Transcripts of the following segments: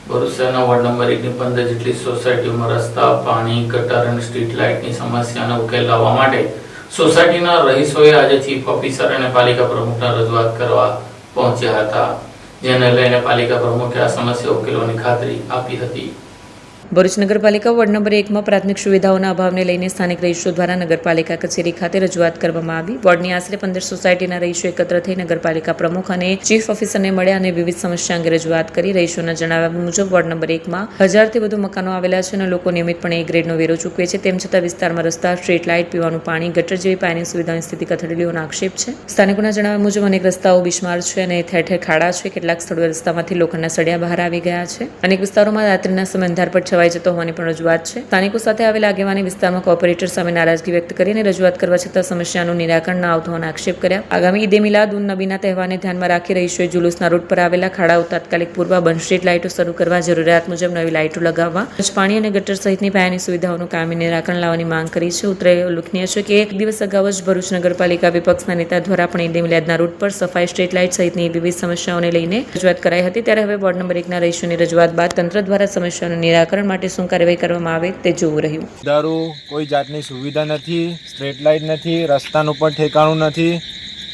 ભરૂચ શહેરના ward number 1ની 15 જેટલી સોસાયટીઓમાં રસ્તા, પાણી, ગટર અને સ્ટ્રીટ લાઇટની સમસ્યાનો ઉકેલ લાવવા માટે સોસાયટીના રહીશોએ આજે ચીફ ઓફિસર અને પાલિકા પ્રમુખને રજૂઆત કરવા પહોંચ્યા હતા, જેને લઈને પાલિકા પ્રમુખે આ સમસ્યા ઉકેલવાની ખાતરી આપી હતી. ભરૂચ નગરપાલિકા વોર્ડ નંબર 1માં પ્રાથમિક સુવિધાઓના અભાવને લઈને સ્થાનિક રહીશો દ્વારા નગરપાલિકા કચેરી ખાતે રજૂઆત કરવામાં આવી. વોર્ડની આશરે 15 સોસાયટીના રહીશો એકત્ર થઈ નગરપાલિકા પ્રમુખ અને ચીફ ઓફિસરને મળ્યા અને વિવિધ સમસ્યા અંગે રજૂઆત કરી. રહીશોના જણાવ્યા મુજબ વોર્ડ નંબર 1માં 1000થી વધુ મકાનો આવેલા છે અને લોકો નિયમિતપણે A ગ્રેડનો વેરો ચૂકવે છે. તેમ છતાં વિસ્તારમાં રસ્તા, સ્ટ્રીટ લાઇટ, પીવાનું પાણી, ગટર જેવી પાયાની સુવિધાઓની સ્થિતિ કથળેલી હોવાનો આક્ષેપ છે. સ્થાનિકોના જણાવ્યા મુજબ અનેક રસ્તાઓ બિસ્માર છે અને ઠેર ઠેર ખાડા છે. કેટલાક સ્થળોએ રસ્તામાંથી લોખંડના સળિયા બહાર આવી ગયા છે. અનેક વિસ્તારોમાં રાત્રિના સમયે અંધારપટ છવાઈ જતો હોવાની પણ રજૂઆત છે. સ્થાનિકો સાથે આવેલા આગેવાની વિસ્તારમાં કોર્પોરેટર સામે નારાજગી વ્યક્ત કરીને રજૂઆત કરવા છતાં સમસ્યાનું નિરાકરણ ન આવતું હોવાના આક્ષેપ કર્યા. આગામી ઈદે મિલાદ ઉન નબીના તહેવારને ધ્યાનમાં રાખી રહીશોએ જુલુસના રૂટ પર આવેલા ખાડાઓ તાત્કાલિક પૂરવા, બંધ સ્ટ્રીટ લાઇટો શરૂ કરવા, જરૂરિયાત મુજબ નવી લાઇટો લગાવવા, પાણી અને ગટર સહિતની પાયાની સુવિધાઓનું કાયમી નિરાકરણ લાવવાની માંગ કરી છે. ઉલ્લેખનીય છે કે એક દિવસ અગાઉ જ ભરૂચ નગરપાલિકા વિપક્ષના નેતા દ્વારા પણ ઈદે મિલાદના રૂટ પર સફાઈ, સ્ટ્રીટ લાઇટ સહિતની વિવિધ સમસ્યાઓને લઈને રજૂઆત કરાઈ હતી. ત્યારે હવે વોર્ડ નંબર 1ના રહીશોની રજૂઆત બાદ તંત્ર દ્વારા સમસ્યાઓનું નિરાકરણ માટે શું કાર્યવાહી કરવામાં આવે તે જોવું રહ્યું. કોઈ જાતની સુવિધા નથી, સ્ટ્રીટ લાઇટ નથી, રસ્તાનું પણ ઠેકાણું નથી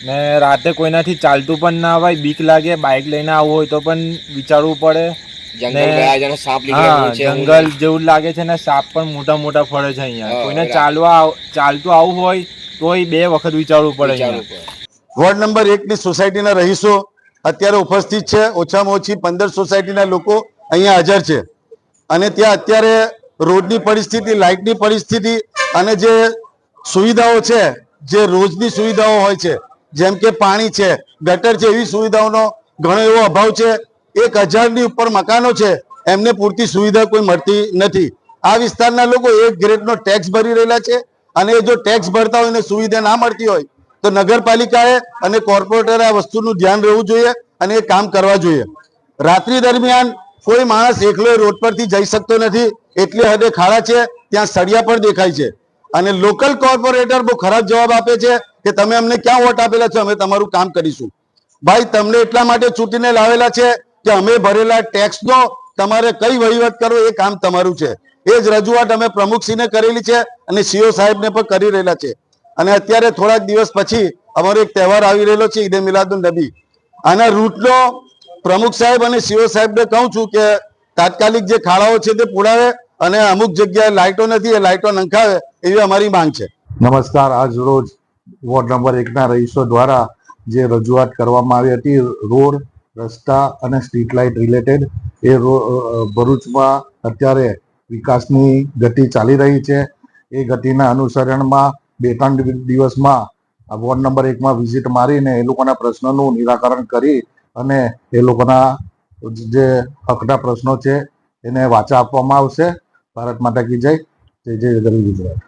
ને રાતે કોઈનાથી ચાલતું પણ ના હોય, બીક લાગે. બાઇક લઈને આવવું હોય તો પણ વિચારવું પડે. જંગલ જેવું લાગે છે ને સાપ પણ મોટા મોટા ફરે છે અહીંયા. કોઈને ચાલતું આવવું હોય તોય 2 વખત વિચારવું પડે. વોર્ડ નંબર 1ની સોસાયટીના રહીશો અત્યારે ઉપસ્થિત છે. ઓછામાં ઓછી 15 સોસાયટીના લોકો અહીંયા હાજર છે અને ત્યાં અત્યારે રોડની પરિસ્થિતિ, લાઇટની પરિસ્થિતિ અને જે સુવિધાઓ છે, જે રોજની સુવિધાઓ હોય છે, જેમ કે પાણી છે, ગટર છે, એવી સુવિધાઓનો ઘણો એવો અભાવ છે. 1000ની ઉપર મકાનો છે, એમને પૂરતી સુવિધા કોઈ મળતી નથી. આ વિસ્તારના લોકો A ગ્રેડનો ટેક્સ ભરી રહેલા છે અને જો ટેક્સ ભરતા હોય અને સુવિધા ના મળતી હોય તો નગરપાલિકાએ અને કોર્પોરેટરે આ વસ્તુનું ધ્યાન રહેવું જોઈએ અને એ કામ કરવા જોઈએ. રાત્રિ દરમિયાન કોઈ માણસ એકલો રોડ પરથી જઈ શકતો નથી, એટલી હદે ખાડા છે, ત્યાં સળિયા પણ દેખાય છે અને લોકલ કોર્પોરેટર બહુ ખરાબ જવાબ આપે છે કે તમે અમને ક્યાં વોટ આપેલા છે, અમે તમારું કામ કરીશું. ભાઈ, તમને એટલા માટે ચૂંટીને લાવેલા છે કે અમે ભરેલા ટેક્સનો તમારે કઈ વહીવટ કરવો એ કામ તમારું છે. એ જ રજૂઆત અમે પ્રમુખશ્રીને કરેલી છે અને CO સાહેબને પણ કરી રહેલા છે. અને અત્યારે થોડાક દિવસ પછી અમારો એક તહેવાર આવી રહેલો છે, ઈદે મિલાદુન નબી. આના રૂટનો પ્રમુખ સાહેબ અને CO સાહેબને કહું છું કે તાત્કાલિક જે ખાડાઓ છે તે પૂરાવે અને અમુક જગ્યાએ લાઇટો નથી, એ લાઇટો નંખાવે એવી અમારી માંગ છે. નમસ્કાર. આજ રોજ વોર્ડ નંબર 1ના રહીશો દ્વારા જે રજૂઆત કરવામાં આવી હતી રોડ, રસ્તા અને સ્ટ્રીટ લાઇટ રિલેટેડ, એ ભરૂચમાં અત્યારે વિકાસની ગતિ ચાલી રહી છે. એ ગતિના અનુસરણમાં 2-3 દિવસમાં વોર્ડ નંબર 1માં વિઝિટ મારીને એ લોકોના પ્રશ્નોનું નિરાકરણ કરી અને એ લોકોના જે હકના પ્રશ્નો છે એને વાચા આપવામાં આવશે. ભારત માતા કી જય. જય જય ગરવી ગુજરાત.